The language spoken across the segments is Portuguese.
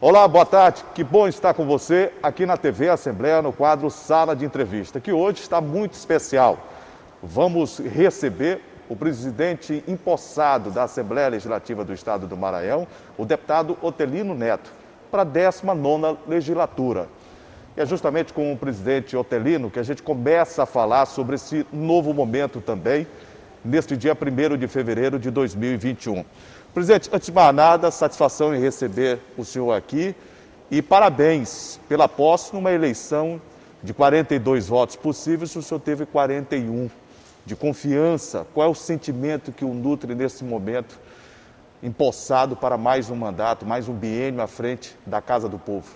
Olá, boa tarde. Que bom estar com você aqui na TV Assembleia, no quadro Sala de Entrevista, que hoje está muito especial. Vamos receber o presidente empossado da Assembleia Legislativa do Estado do Maranhão, o deputado Otelino Neto, para a 19ª legislatura. E é justamente com o presidente Otelino que a gente começa a falar sobre esse novo momento também, neste dia 1º de fevereiro de 2021. Presidente, antes de mais nada, satisfação em receber o senhor aqui e parabéns pela posse numa eleição de 42 votos possíveis, o senhor teve 41 de confiança. Qual é o sentimento que o nutre nesse momento, empossado para mais um mandato, mais um biênio à frente da Casa do Povo?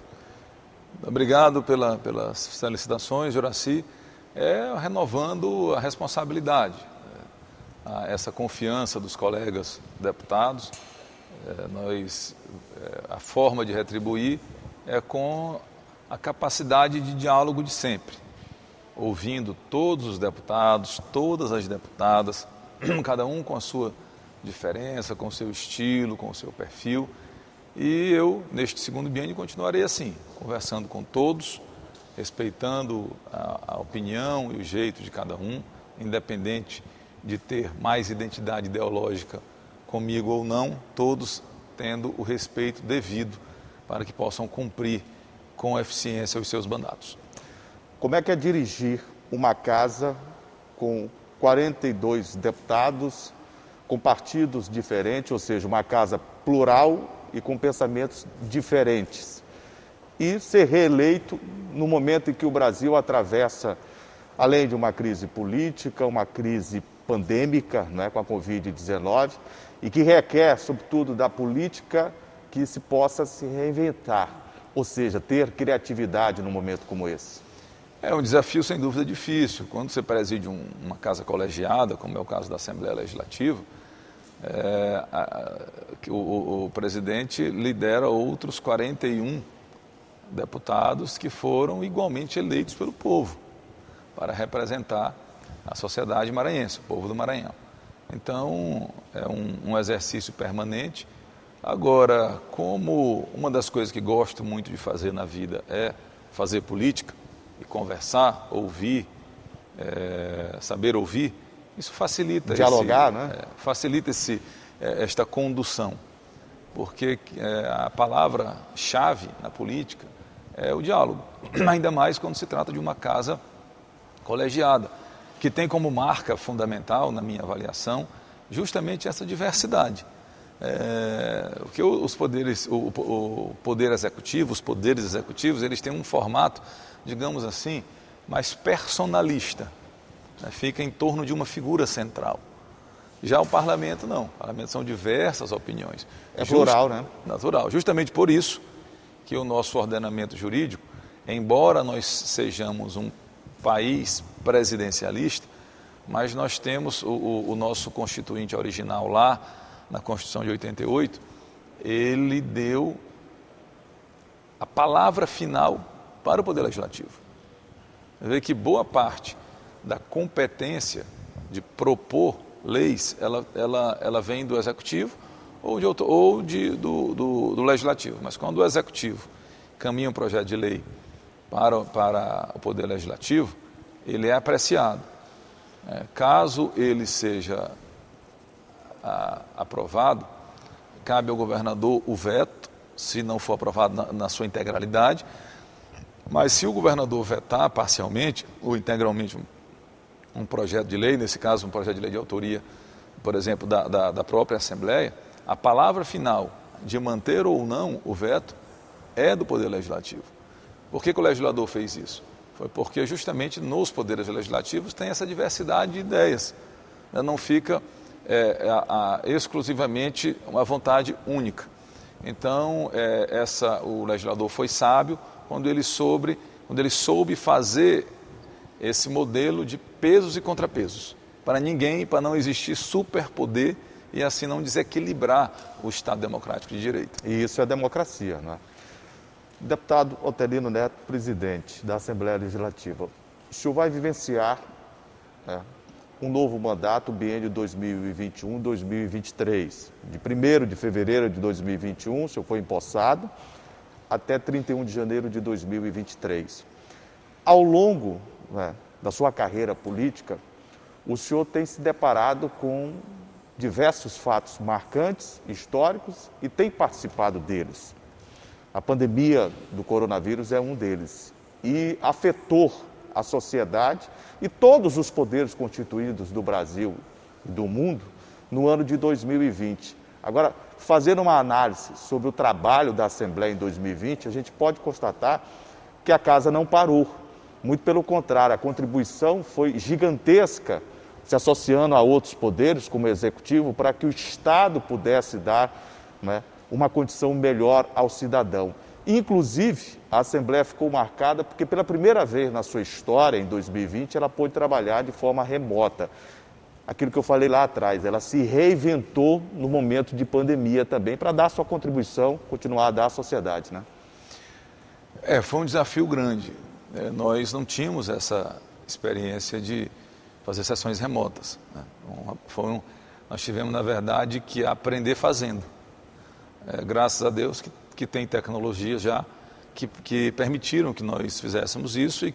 Obrigado pelas felicitações, Juracy. Renovando a responsabilidade, essa confiança dos colegas deputados. A forma de retribuir é com a capacidade de diálogo de sempre, ouvindo todos os deputados, todas as deputadas, cada um com a sua diferença, com o seu estilo, com o seu perfil. E eu, neste segundo biênio, continuarei assim, conversando com todos, respeitando a opinião e o jeito de cada um, independente de ter mais identidade ideológica comigo ou não, todos tendo o respeito devido para que possam cumprir com eficiência os seus mandatos. Como é que é dirigir uma casa com 42 deputados, com partidos diferentes, ou seja, uma casa plural e com pensamentos diferentes, e ser reeleito no momento em que o Brasil atravessa, além de uma crise política, uma crise pandêmica, né, com a Covid-19, e que requer, sobretudo, da política que se possa se reinventar, ou seja, ter criatividade num momento como esse? É um desafio, sem dúvida, difícil. Quando você preside uma casa colegiada, como é o caso da Assembleia Legislativa, o presidente lidera outros 41 deputados que foram igualmente eleitos pelo povo para representar a sociedade maranhense, o povo do Maranhão. Então, é um exercício permanente. Agora, como uma das coisas que gosto muito de fazer na vida é fazer política e conversar, ouvir, saber ouvir, isso facilita dialogar, né? Facilita esta condução, porque a palavra-chave na política é o diálogo, ainda mais quando se trata de uma casa colegiada, que tem como marca fundamental, na minha avaliação, justamente essa diversidade. Porque os poderes, o poder executivo, os poderes executivos, eles têm um formato, digamos assim, mais personalista, né? Fica em torno de uma figura central. Já o parlamento não, o parlamento são diversas opiniões. É plural, né? Natural. Justamente por isso que o nosso ordenamento jurídico, embora nós sejamos um país presidencialista, mas nós temos o nosso constituinte original lá, na Constituição de 88, ele deu a palavra final para o Poder Legislativo. Você vê que boa parte da competência de propor leis, ela vem do Executivo ou do Legislativo. Mas quando o Executivo caminha um projeto de lei para o Poder Legislativo, ele é apreciado. Caso ele seja aprovado, cabe ao governador o veto, se não for aprovado na sua integralidade, mas se o governador vetar parcialmente ou integralmente um projeto de lei, nesse caso um projeto de lei de autoria, por exemplo, da própria Assembleia, a palavra final de manter ou não o veto é do Poder Legislativo. Por que o legislador fez isso? Foi porque justamente nos poderes legislativos tem essa diversidade de ideias, né? Não fica exclusivamente uma vontade única. Então, o legislador foi sábio quando ele soube fazer esse modelo de pesos e contrapesos, para não existir superpoder e assim não desequilibrar o Estado democrático de direito. E isso é democracia, né? Deputado Otelino Neto, presidente da Assembleia Legislativa, o senhor vai vivenciar um novo mandato, o biênio 2021-2023. De 1º de fevereiro de 2021, o senhor foi empossado, até 31 de janeiro de 2023. Ao longo, né, da sua carreira política, o senhor tem se deparado com diversos fatos marcantes, históricos, e tem participado deles. A pandemia do coronavírus é um deles e afetou a sociedade e todos os poderes constituídos do Brasil e do mundo no ano de 2020. Agora, fazendo uma análise sobre o trabalho da Assembleia em 2020, a gente pode constatar que a casa não parou. Muito pelo contrário, a contribuição foi gigantesca, se associando a outros poderes, como o Executivo, para que o Estado pudesse dar, né, uma condição melhor ao cidadão. Inclusive, a Assembleia ficou marcada porque pela primeira vez na sua história, em 2020, ela pôde trabalhar de forma remota. Aquilo que eu falei lá atrás, ela se reinventou no momento de pandemia também para dar sua contribuição, continuar a dar à sociedade, né? Foi um desafio grande. Nós não tínhamos essa experiência de fazer sessões remotas, né? Nós tivemos, na verdade, que aprender fazendo. Graças a Deus que tem tecnologias já que permitiram que nós fizéssemos isso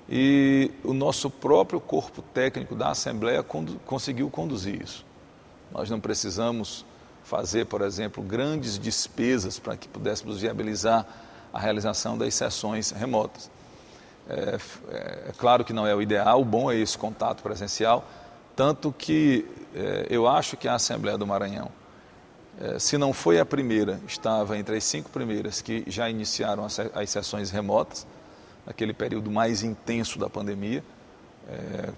e o nosso próprio corpo técnico da Assembleia conseguiu conduzir isso. Nós não precisamos fazer, por exemplo, grandes despesas para que pudéssemos viabilizar a realização das sessões remotas. É claro que não é o ideal, o bom é esse contato presencial, tanto que eu acho que a Assembleia do Maranhão, se não foi a primeira, estava entre as 5 primeiras que já iniciaram as sessões remotas, naquele período mais intenso da pandemia,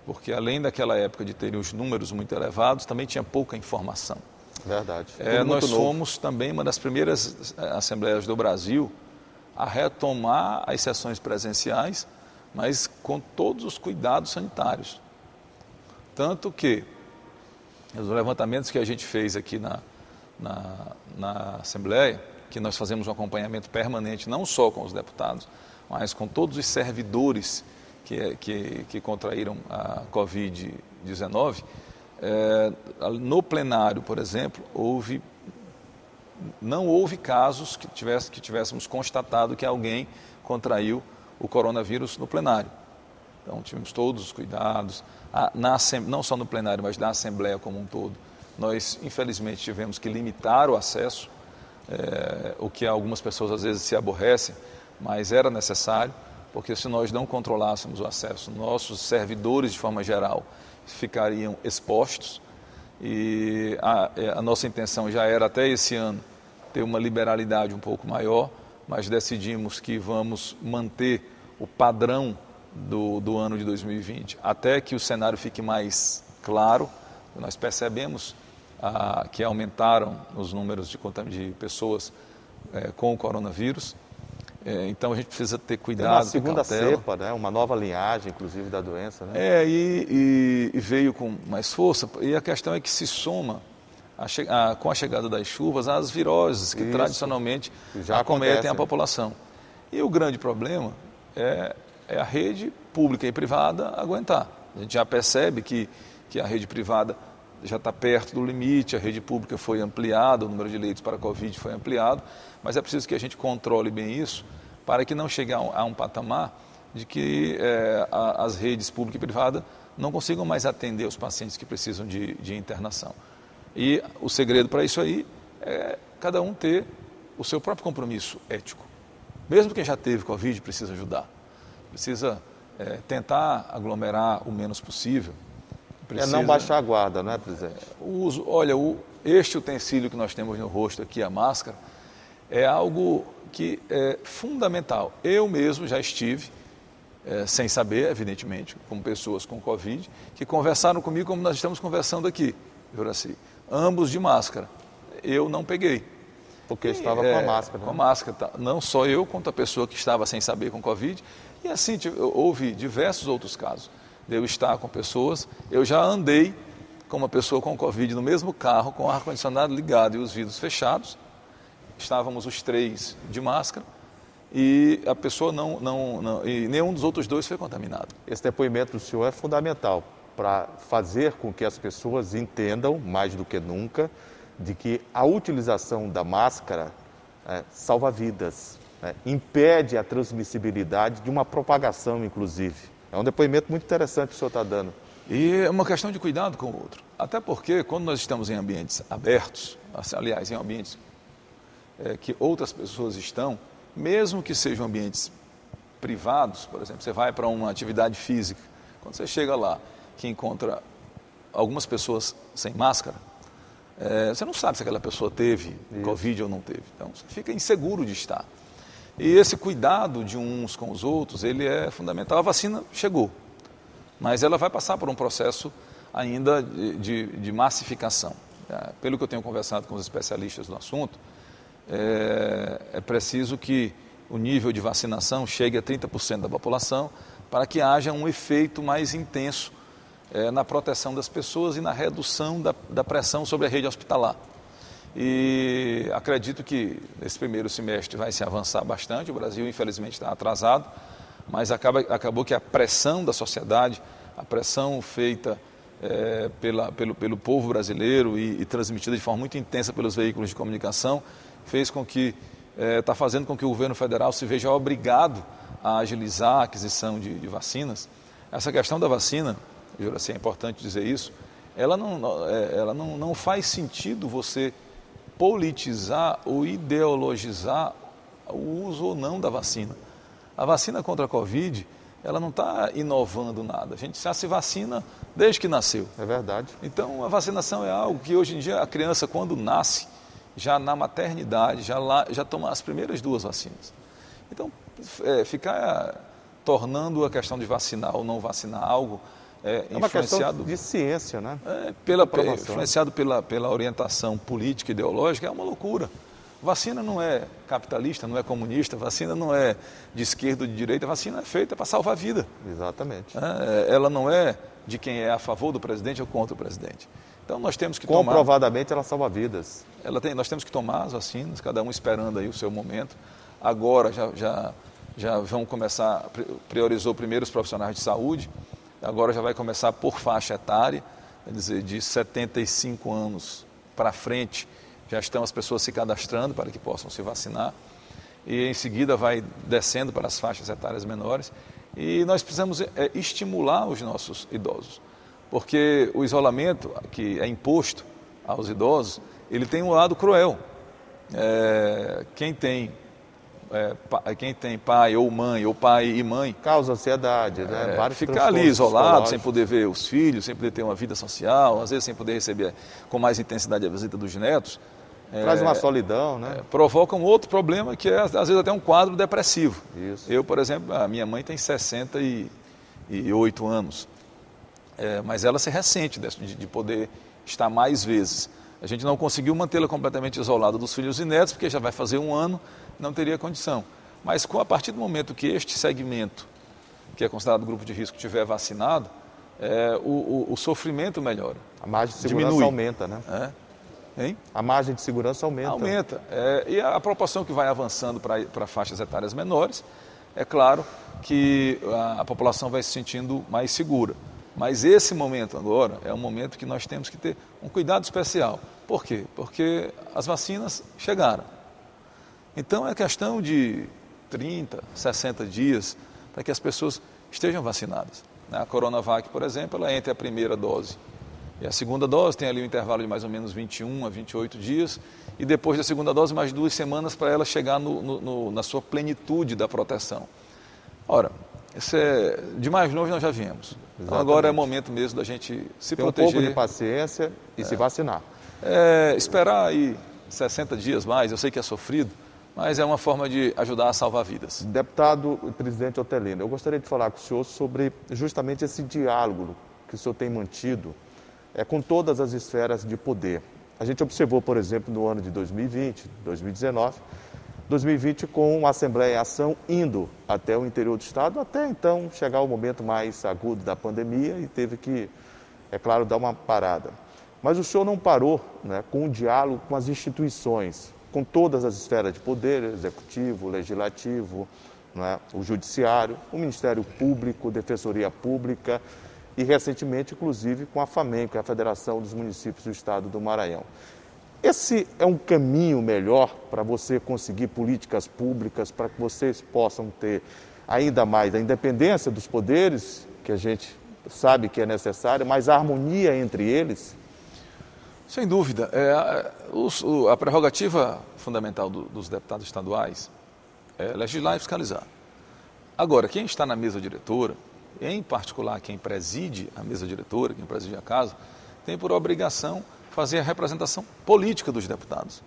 porque além daquela época de terem os números muito elevados, também tinha pouca informação. Verdade. Nós fomos também uma das primeiras assembleias do Brasil a retomar as sessões presenciais, mas com todos os cuidados sanitários. Tanto que os levantamentos que a gente fez aqui na Assembleia, que nós fazemos um acompanhamento permanente, não só com os deputados, mas com todos os servidores que contraíram a Covid-19, no plenário, por exemplo, não houve casos que tivéssemos constatado que alguém contraiu o coronavírus no plenário. Então, tivemos todos os cuidados, não só no plenário, mas na Assembleia como um todo. Nós, infelizmente, tivemos que limitar o acesso, o que algumas pessoas às vezes se aborrecem, mas era necessário, porque se nós não controlássemos o acesso, nossos servidores, de forma geral, ficariam expostos. E a nossa intenção já era, até esse ano, ter uma liberalidade um pouco maior, mas decidimos que vamos manter o padrão do ano de 2020, até que o cenário fique mais claro. Nós percebemos que aumentaram os números de pessoas com o coronavírus. Então a gente precisa ter cuidado. Tem uma segunda cepa, né? Uma nova linhagem, inclusive, da doença, né? E veio com mais força. E a questão é que se soma com a chegada das chuvas as viroses que tradicionalmente já acometem a população. E o grande problema é a rede pública e privada aguentar. A gente já percebe que a rede privada já está perto do limite, a rede pública foi ampliada, o número de leitos para a Covid foi ampliado, mas é preciso que a gente controle bem isso para que não chegue a um patamar de que as redes pública e privada não consigam mais atender os pacientes que precisam de internação. E o segredo para isso aí é cada um ter o seu próprio compromisso ético. Mesmo quem já teve Covid precisa ajudar, precisa tentar aglomerar o menos possível. Não baixar a guarda, não é, presidente? Este utensílio que nós temos no rosto aqui, a máscara, é algo que é fundamental. Eu mesmo já estive, sem saber, evidentemente, com pessoas com Covid, que conversaram comigo como nós estamos conversando aqui, Juraci. Ambos de máscara. Eu não peguei. Porque estava com a máscara. Com a máscara. Não só eu, quanto a pessoa que estava sem saber com Covid. E assim, houve diversos outros casos. De eu estar com pessoas, eu já andei com uma pessoa com Covid no mesmo carro, com o ar-condicionado ligado e os vidros fechados. Estávamos os 3 de máscara e a pessoa e nenhum dos outros 2 foi contaminado. Esse depoimento do senhor é fundamental para fazer com que as pessoas entendam, mais do que nunca, de que a utilização da máscara salva vidas. né, impede a transmissibilidade de uma propagação, inclusive. É um depoimento muito interessante que o senhor está dando. E é uma questão de cuidado com o outro. Até porque, quando nós estamos em ambientes abertos, aliás, em ambientes que outras pessoas estão, mesmo que sejam ambientes privados, por exemplo, você vai para uma atividade física, quando você chega lá, que encontra algumas pessoas sem máscara, você não sabe se aquela pessoa teve Covid ou não teve. Então, você fica inseguro de estar. E esse cuidado de uns com os outros, ele é fundamental. A vacina chegou, mas ela vai passar por um processo ainda de massificação. Pelo que eu tenho conversado com os especialistas no assunto, é preciso que o nível de vacinação chegue a 30% da população para que haja um efeito mais intenso na proteção das pessoas e na redução da pressão sobre a rede hospitalar. E acredito que nesse primeiro semestre vai se avançar bastante. O Brasil, infelizmente, está atrasado, mas acabou que a pressão da sociedade, a pressão feita pelo povo brasileiro e transmitida de forma muito intensa pelos veículos de comunicação, fez com que, está fazendo com que o governo federal se veja obrigado a agilizar a aquisição de vacinas. Essa questão da vacina, Juraci, é importante dizer isso, ela não faz sentido você politizar ou ideologizar o uso ou não da vacina. A vacina contra a Covid, ela não está inovando nada. A gente já se vacina desde que nasceu. É verdade. Então, a vacinação é algo que hoje em dia a criança, quando nasce, já na maternidade, já toma as primeiras 2 vacinas. Então, ficar tornando a questão de vacinar ou não vacinar algo uma questão de ciência, né? Influenciado pela orientação política e ideológica, é uma loucura. Vacina não é capitalista, não é comunista, vacina não é de esquerda ou de direita, vacina é feita para salvar a vida. Exatamente. Ela não é de quem é a favor do presidente ou contra o presidente. Então nós temos que comprovadamente ela salva vidas. Nós temos que tomar as vacinas, cada um esperando aí o seu momento. Agora já vão começar, priorizou primeiro os profissionais de saúde, agora já vai começar por faixa etária, quer dizer, de 75 anos para frente, já estão as pessoas se cadastrando para que possam se vacinar, e em seguida vai descendo para as faixas etárias menores, e nós precisamos estimular os nossos idosos, porque o isolamento que é imposto aos idosos, ele tem um lado cruel. Quem tem pai ou mãe, ou pai e mãe, causa ansiedade, né? Vários ficar ali isolado, sem poder ver os filhos, sem poder ter uma vida social, às vezes sem poder receber com mais intensidade a visita dos netos. Traz uma solidão, né? Provoca um outro problema que é, às vezes, até um quadro depressivo. Isso. Eu, por exemplo, a minha mãe tem 68 anos, mas ela se ressente de poder estar mais vezes. A gente não conseguiu mantê-la completamente isolada dos filhos e netos, porque já vai fazer 1 ano, não teria condição. Mas a partir do momento que este segmento, que é considerado grupo de risco, estiver vacinado, o sofrimento melhora. A margem de segurança aumenta, né? Hein? A margem de segurança aumenta. Aumenta. E a proporção que vai avançando para faixas etárias menores, é claro que a população vai se sentindo mais segura. Mas esse momento agora é um momento que nós temos que ter um cuidado especial. Por quê? Porque as vacinas chegaram. Então é questão de 30, 60 dias para que as pessoas estejam vacinadas. A Coronavac, por exemplo, ela entra a primeira dose. E a segunda dose tem ali um intervalo de mais ou menos 21 a 28 dias. E depois da segunda dose, mais 2 semanas para ela chegar na sua plenitude da proteção. Ora, de mais longe nós já viemos. Então agora é momento mesmo da gente se proteger. Ter um pouco de paciência e se vacinar. Esperar aí 60 dias mais, eu sei que é sofrido, mas é uma forma de ajudar a salvar vidas. Deputado e presidente Otelino, eu gostaria de falar com o senhor sobre justamente esse diálogo que o senhor tem mantido com todas as esferas de poder. A gente observou, por exemplo, no ano de 2020, 2020 com a Assembleia em Ação indo até o interior do Estado, até então chegar o momento mais agudo da pandemia e teve que, é claro, dar uma parada. Mas o senhor não parou, né, com o diálogo com as instituições, com todas as esferas de poder, executivo, legislativo, né, o judiciário, o Ministério Público, Defensoria Pública e recentemente, inclusive, com a FAMEM, que é a Federação dos Municípios do Estado do Maranhão. Esse é um caminho melhor para você conseguir políticas públicas, para que vocês possam ter ainda mais a independência dos poderes, que a gente sabe que é necessária, mas a harmonia entre eles? Sem dúvida. A prerrogativa fundamental dos deputados estaduais é legislar e fiscalizar. Agora, quem está na mesa diretora, em particular quem preside a mesa diretora, quem preside a casa, tem por obrigação fazer a representação política dos deputados.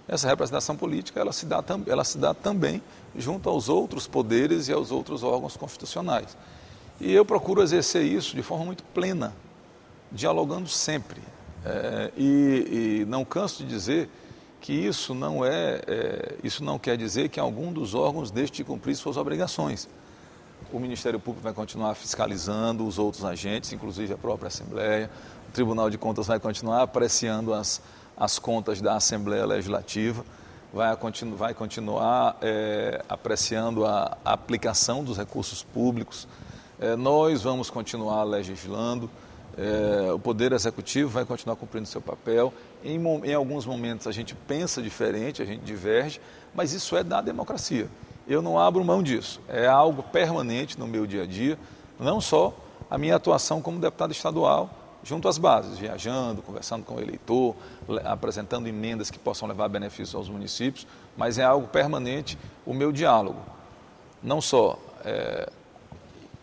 Essa representação política ela se dá também junto aos outros poderes e aos outros órgãos constitucionais. E eu procuro exercer isso de forma muito plena, dialogando sempre. E não canso de dizer que isso não quer dizer que algum dos órgãos deixe de cumprir suas obrigações. O Ministério Público vai continuar fiscalizando os outros agentes, inclusive a própria Assembleia. O Tribunal de Contas vai continuar apreciando as contas da Assembleia Legislativa, vai continuar apreciando a aplicação dos recursos públicos. Nós vamos continuar legislando. O Poder Executivo vai continuar cumprindo seu papel. Em alguns momentos a gente pensa diferente, a gente diverge, mas isso é da democracia. Eu não abro mão disso. É algo permanente no meu dia a dia, não só a minha atuação como deputado estadual, junto às bases, viajando, conversando com o eleitor, apresentando emendas que possam levar benefícios aos municípios, mas é algo permanente o meu diálogo. Não só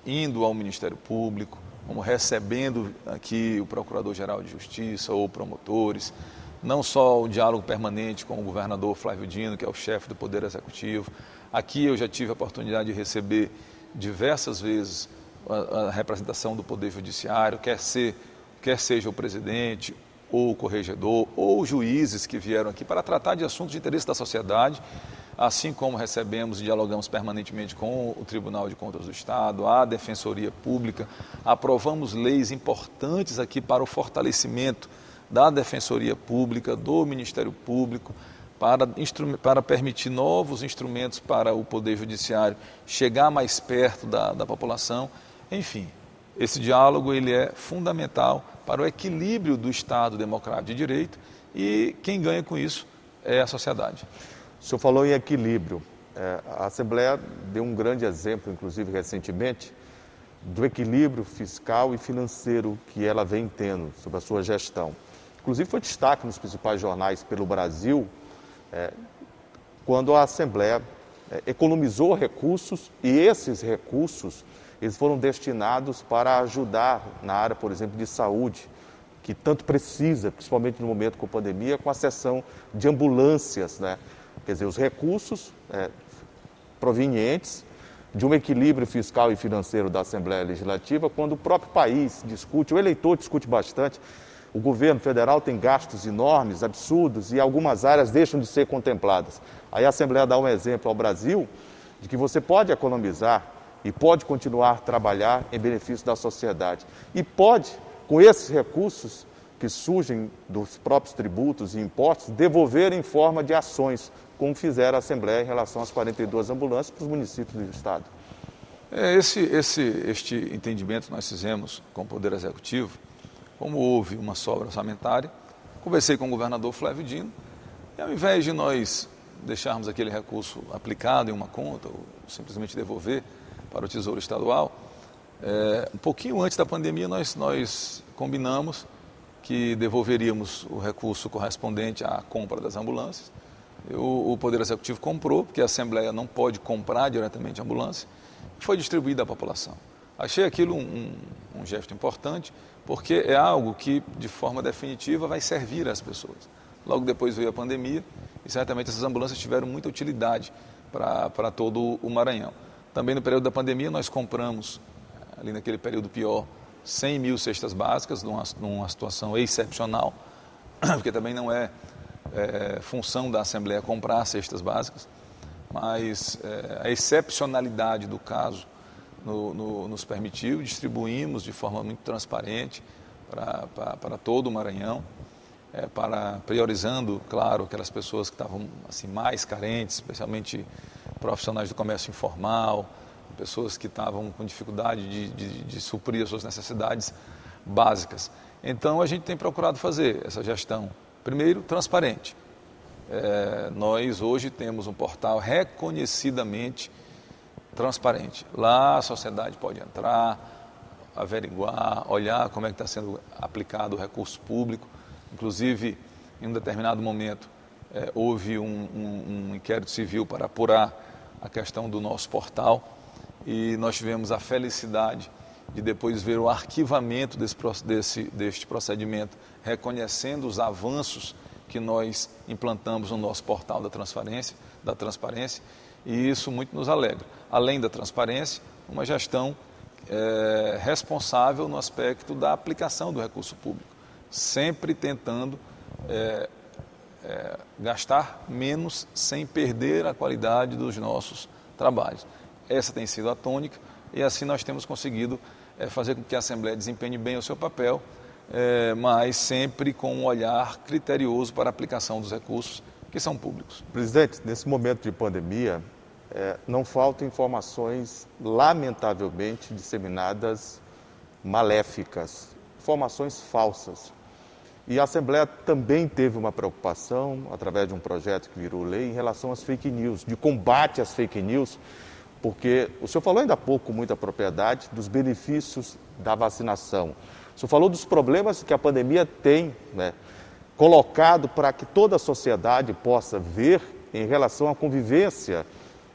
indo ao Ministério Público, como recebendo aqui o Procurador-Geral de Justiça ou promotores, não só o diálogo permanente com o governador Flávio Dino, que é o chefe do Poder Executivo. Aqui eu já tive a oportunidade de receber diversas vezes a representação do Poder Judiciário, quer seja o presidente, ou o corregedor, ou juízes que vieram aqui para tratar de assuntos de interesse da sociedade, assim como recebemos e dialogamos permanentemente com o Tribunal de Contas do Estado, a Defensoria Pública, aprovamos leis importantes aqui para o fortalecimento da Defensoria Pública, do Ministério Público, para permitir novos instrumentos para o Poder Judiciário chegar mais perto da população. Enfim, esse diálogo ele é fundamental para o equilíbrio do Estado democrático de direito e quem ganha com isso é a sociedade. O senhor falou em equilíbrio. A Assembleia deu um grande exemplo, inclusive recentemente, do equilíbrio fiscal e financeiro que ela vem tendo sob a sua gestão. Inclusive foi destaque nos principais jornais pelo Brasil, quando a Assembleia economizou recursos e esses recursos eles foram destinados para ajudar na área, por exemplo, de saúde, que tanto precisa, principalmente no momento com a pandemia, com a cessão de ambulâncias, né? Quer dizer, os recursos provenientes de um equilíbrio fiscal e financeiro da Assembleia Legislativa, quando o próprio país discute, o eleitor discute bastante, o governo federal tem gastos enormes, absurdos, e algumas áreas deixam de ser contempladas. Aí a Assembleia dá um exemplo ao Brasil de que você pode economizar e pode continuar a trabalhar em benefício da sociedade. E pode, com esses recursos que surgem dos próprios tributos e impostos, devolver em forma de ações, como fizeram a Assembleia em relação às 42 ambulâncias para os municípios do Estado. Este entendimento nós fizemos com o Poder Executivo, como houve uma sobra orçamentária, conversei com o governador Flávio Dino, e ao invés de nós deixarmos aquele recurso aplicado em uma conta, ou simplesmente devolver para o Tesouro Estadual, um pouquinho antes da pandemia nós combinamos que devolveríamos o recurso correspondente à compra das ambulâncias. O Poder Executivo comprou, porque a Assembleia não pode comprar diretamente a ambulância, e foi distribuída à população. Achei aquilo um gesto importante, porque é algo que, de forma definitiva, vai servir às pessoas. Logo depois veio a pandemia e certamente essas ambulâncias tiveram muita utilidade para todo o Maranhão. Também no período da pandemia nós compramos, ali naquele período pior, 100 mil cestas básicas, numa situação excepcional, porque também não é função da Assembleia comprar cestas básicas, mas a excepcionalidade do caso nos permitiu, distribuímos de forma muito transparente para todo o Maranhão, priorizando, claro, aquelas pessoas que estavam assim, mais carentes, especialmente profissionais do comércio informal, pessoas que estavam com dificuldade de suprir as suas necessidades básicas. Então, a gente tem procurado fazer essa gestão Primeiro, transparente. Nós hoje temos um portal reconhecidamente transparente. Lá a sociedade pode entrar, averiguar, olhar como é que está sendo aplicado o recurso público. Inclusive, em um determinado momento, houve um inquérito civil para apurar a questão do nosso portal e nós tivemos a felicidade de depois ver o arquivamento deste procedimento, reconhecendo os avanços que nós implantamos no nosso portal da transparência, e isso muito nos alegra. Além da transparência, uma gestão responsável no aspecto da aplicação do recurso público, sempre tentando gastar menos sem perder a qualidade dos nossos trabalhos. Essa tem sido a tônica e assim nós temos conseguido fazer com que a Assembleia desempenhe bem o seu papel, mas sempre com um olhar criterioso para a aplicação dos recursos que são públicos. Presidente, nesse momento de pandemia, não faltam informações lamentavelmente disseminadas maléficas, informações falsas. E a Assembleia também teve uma preocupação, através de um projeto que virou lei, em relação às fake news, de combate às fake news, porque o senhor falou ainda há pouco, com muita propriedade, dos benefícios da vacinação. O senhor falou dos problemas que a pandemia tem, colocado para que toda a sociedade possa ver em relação à convivência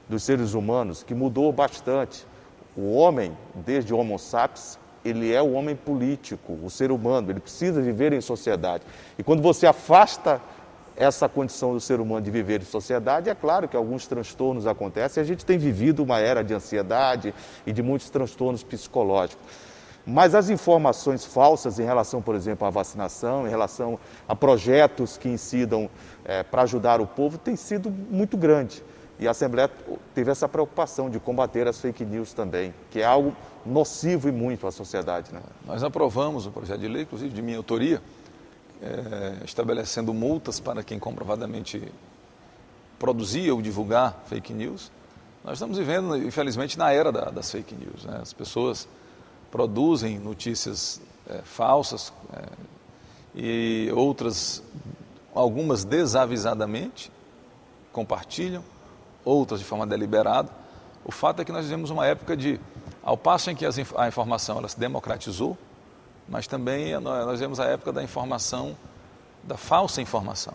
dos seres humanos, que mudou bastante. O homem, desde o Homo sapiens, ele é o homem político, o ser humano, ele precisa viver em sociedade. E quando você afasta essa condição do ser humano de viver em sociedade, é claro que alguns transtornos acontecem, a gente tem vivido uma era de ansiedade e de muitos transtornos psicológicos. Mas as informações falsas em relação, por exemplo, à vacinação, em relação a projetos que incidam para ajudar o povo, tem sido muito grande. E a Assembleia teve essa preocupação de combater as fake news também, que é algo nocivo e muito à sociedade, né? Nós aprovamos o projeto de lei, inclusive de minha autoria, estabelecendo multas para quem comprovadamente produzia ou divulgar fake news. Nós estamos vivendo, infelizmente, na era das fake news, né? As pessoas produzem notícias falsas e outras, algumas desavisadamente, compartilham, outras de forma deliberada. O fato é que nós vivemos uma época ao passo em que a informação ela se democratizou, mas também nós vivemos a época da informação, da falsa informação,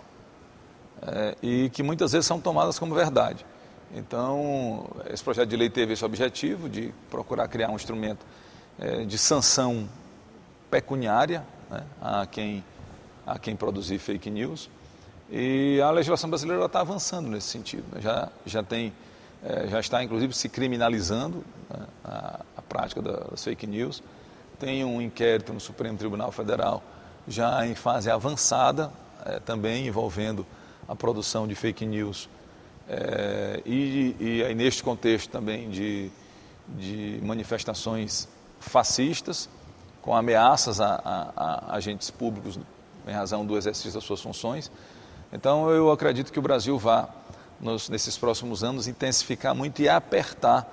e que muitas vezes são tomadas como verdade. Então, esse projeto de lei teve esse objetivo de procurar criar um instrumento de sanção pecuniária, né, a quem produzir fake news. E a legislação brasileira está avançando nesse sentido. Já está, inclusive, se criminalizando, né, a prática das fake news. Tem um inquérito no Supremo Tribunal Federal já em fase avançada, também envolvendo a produção de fake news. E aí, neste contexto também de manifestações fascistas, com ameaças a agentes públicos em razão do exercício das suas funções. Então, eu acredito que o Brasil vá, nesses próximos anos, intensificar muito e apertar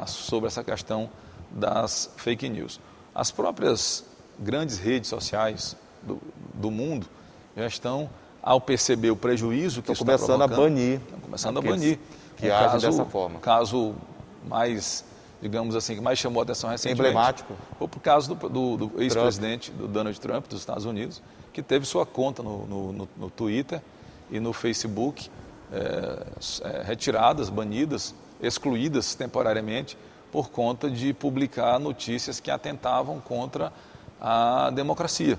sobre essa questão das fake news. As próprias grandes redes sociais do mundo já estão, ao perceber o prejuízo que isso está provocando, estão começando a banir. Que agem dessa forma. O caso mais, digamos assim, que mais chamou a atenção recentemente. Emblemático. Foi por causa do ex-presidente, do Donald Trump, dos Estados Unidos, que teve sua conta no Twitter e no Facebook retiradas, banidas, excluídas temporariamente por conta de publicar notícias que atentavam contra a democracia.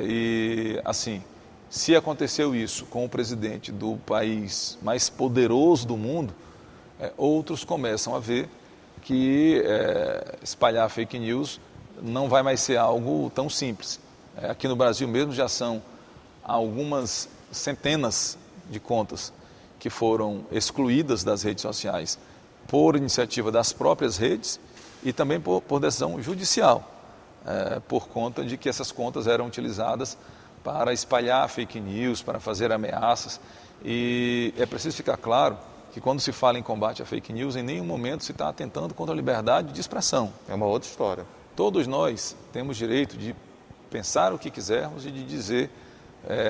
E, assim, se aconteceu isso com o presidente do país mais poderoso do mundo, outros começam a ver que espalhar fake news não vai mais ser algo tão simples. Aqui no Brasil mesmo já são algumas centenas de contas que foram excluídas das redes sociais por iniciativa das próprias redes e também por decisão judicial, por conta de que essas contas eram utilizadas para espalhar fake news, para fazer ameaças. E é preciso ficar claro que quando se fala em combate à fake news, em nenhum momento se está atentando contra a liberdade de expressão. É uma outra história. Todos nós temos direito de pensar o que quisermos e de dizer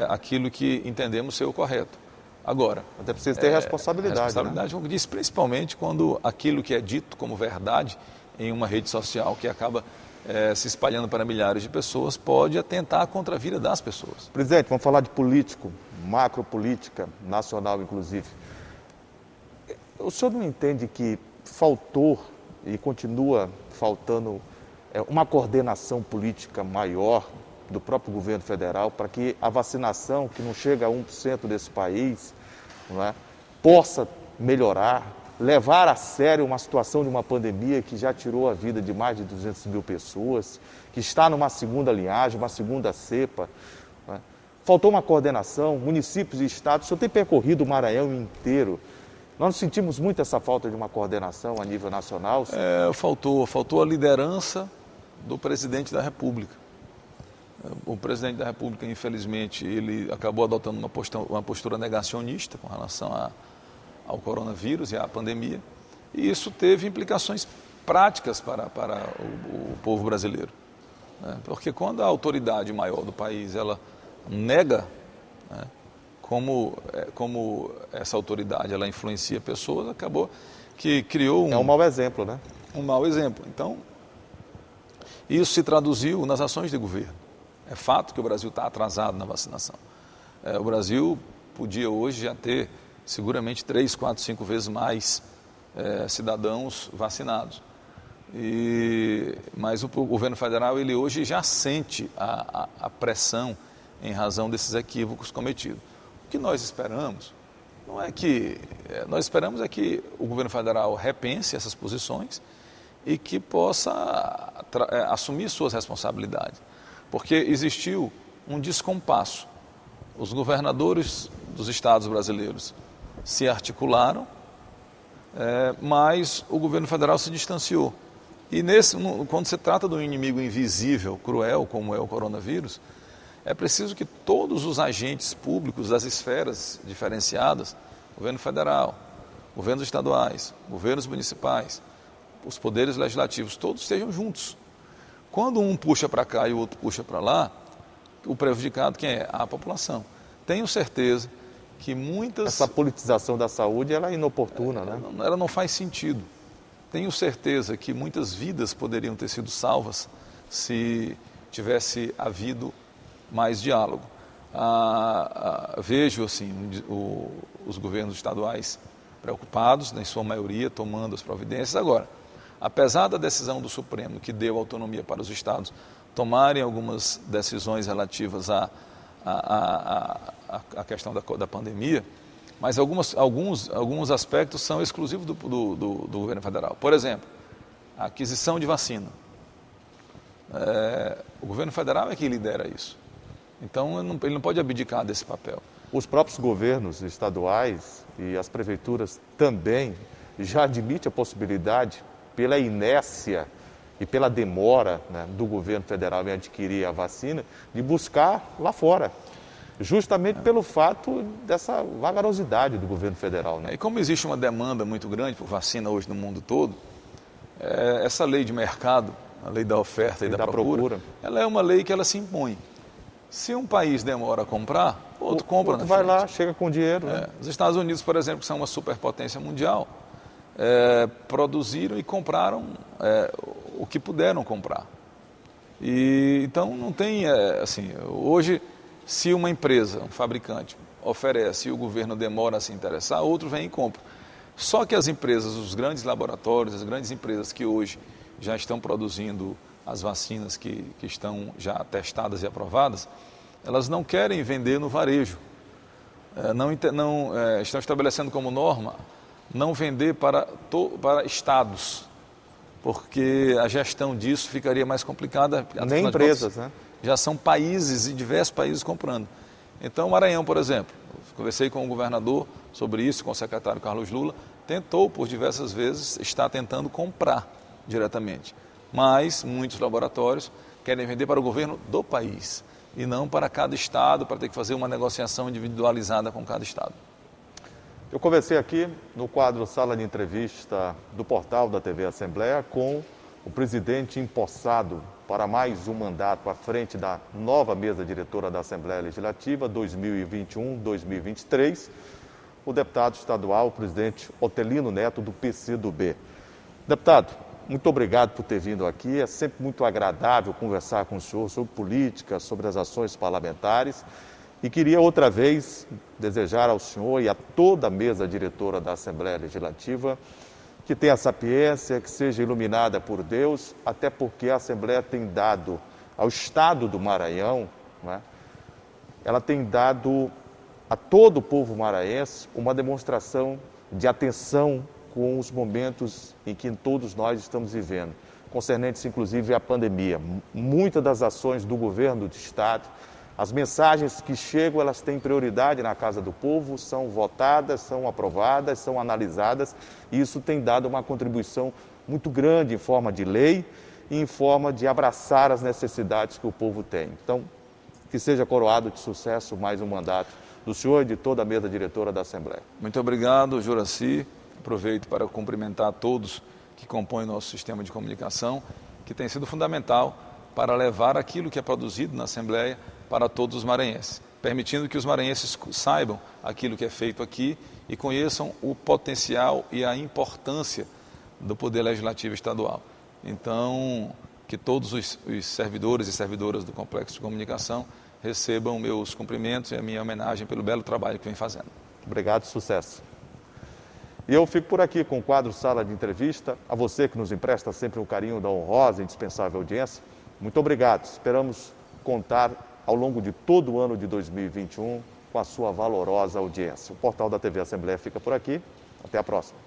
aquilo que entendemos ser o correto. Agora, até precisa ter responsabilidade. Responsabilidade, como diz, principalmente quando aquilo que é dito como verdade em uma rede social que acaba se espalhando para milhares de pessoas pode atentar contra a vida das pessoas. Presidente, vamos falar de político, macropolítica nacional, inclusive. O senhor não entende que faltou e continua faltando uma coordenação política maior do próprio governo federal para que a vacinação, que não chega a 1% desse país, não é, possa melhorar, levar a sério uma situação de uma pandemia que já tirou a vida de mais de 200 mil pessoas, que está numa segunda linhagem, uma segunda cepa. Não é? Faltou uma coordenação, municípios e estados. O senhor tem percorrido o Maranhão inteiro. Nós sentimos muito essa falta de uma coordenação a nível nacional. Faltou a liderança do presidente da República. O presidente da República, infelizmente, ele acabou adotando uma postura negacionista com relação ao coronavírus e à pandemia, e isso teve implicações práticas para o povo brasileiro. Né? Porque quando a autoridade maior do país ela nega, né, como essa autoridade ela influencia pessoas, acabou que criou um mau exemplo, né? Um mau exemplo. Então, isso se traduziu nas ações de governo. É fato que o Brasil está atrasado na vacinação. O Brasil podia hoje já ter seguramente 3, 4, 5 vezes mais cidadãos vacinados. Mas o governo federal ele hoje já sente a pressão em razão desses equívocos cometidos. O que nós esperamos não é que... Nós esperamos é que o governo federal repense essas posições e que possa assumir suas responsabilidades. Porque existiu um descompasso. Os governadores dos estados brasileiros se articularam, mas o governo federal se distanciou. E quando se trata de um inimigo invisível, cruel, como é o coronavírus, é preciso que todos os agentes públicos das esferas diferenciadas, governo federal, governos estaduais, governos municipais, os poderes legislativos, todos estejam juntos. Quando um puxa para cá e o outro puxa para lá, o prejudicado quem é? A população. Tenho certeza que muitas... Essa politização da saúde ela é inoportuna, né? Ela não faz sentido. Tenho certeza que muitas vidas poderiam ter sido salvas se tivesse havido mais diálogo. Vejo assim, os governos estaduais preocupados, na sua maioria, tomando as providências. Agora, apesar da decisão do Supremo, que deu autonomia para os estados tomarem algumas decisões relativas à questão da pandemia, mas alguns aspectos são exclusivos do governo federal. Por exemplo, a aquisição de vacina. O governo federal é que lidera isso. Então, ele não pode abdicar desse papel. Os próprios governos estaduais e as prefeituras também já admitem a possibilidade, pela inércia e pela demora, né, do governo federal em adquirir a vacina, de buscar lá fora, justamente pelo fato dessa vagarosidade do governo federal. Né? E como existe uma demanda muito grande por vacina hoje no mundo todo, essa lei de mercado, a lei da oferta e da procura, ela é uma lei que ela se impõe. Se um país demora a comprar, outro compra na frente. Vai lá, chega com dinheiro. Né? Os Estados Unidos, por exemplo, que são uma superpotência mundial, produziram e compraram o que puderam comprar. Então não tem, hoje, se uma empresa, um fabricante, oferece e o governo demora a se interessar, outro vem e compra. Só que as empresas, os grandes laboratórios, as grandes empresas que hoje já estão produzindo as vacinas que estão já testadas e aprovadas, elas não querem vender no varejo. Estão estabelecendo como norma não vender para estados, porque a gestão disso ficaria mais complicada. Nem empresas, né? Já são países e diversos países comprando. Então, o Maranhão, por exemplo, conversei com o governador sobre isso, com o secretário Carlos Lula, tentou por diversas vezes, está tentando comprar diretamente. Mas muitos laboratórios querem vender para o governo do país e não para cada estado, para ter que fazer uma negociação individualizada com cada estado. Eu conversei aqui no quadro Sala de Entrevista do portal da TV Assembleia com o presidente empossado para mais um mandato à frente da nova mesa diretora da Assembleia Legislativa 2021-2023, o deputado estadual, o presidente Otelino Neto, do PCdoB. Deputado, muito obrigado por ter vindo aqui. É sempre muito agradável conversar com o senhor sobre política, sobre as ações parlamentares. E queria outra vez desejar ao senhor e a toda a mesa diretora da Assembleia Legislativa que tenha sapiência, que seja iluminada por Deus, até porque a Assembleia tem dado ao Estado do Maranhão, né, ela tem dado a todo o povo maranhense uma demonstração de atenção com os momentos em que todos nós estamos vivendo, concernentes inclusive à pandemia. Muitas das ações do governo do Estado, as mensagens que chegam, elas têm prioridade na casa do povo, são votadas, são aprovadas, são analisadas, e isso tem dado uma contribuição muito grande em forma de lei e em forma de abraçar as necessidades que o povo tem. Então, que seja coroado de sucesso mais um mandato do senhor e de toda a mesa diretora da Assembleia. Muito obrigado, Juracy. Aproveito para cumprimentar todos que compõem o nosso sistema de comunicação, que tem sido fundamental para levar aquilo que é produzido na Assembleia para todos os maranhenses, permitindo que os maranhenses saibam aquilo que é feito aqui e conheçam o potencial e a importância do Poder Legislativo Estadual. Então, que todos os servidores e servidoras do Complexo de Comunicação recebam meus cumprimentos e a minha homenagem pelo belo trabalho que vem fazendo. Obrigado, sucesso. E eu fico por aqui com o quadro Sala de Entrevista. A você que nos empresta sempre um carinho da honrosa e indispensável audiência, muito obrigado. Esperamos contar ao longo de todo o ano de 2021 com a sua valorosa audiência. O portal da TV Assembleia fica por aqui. Até a próxima.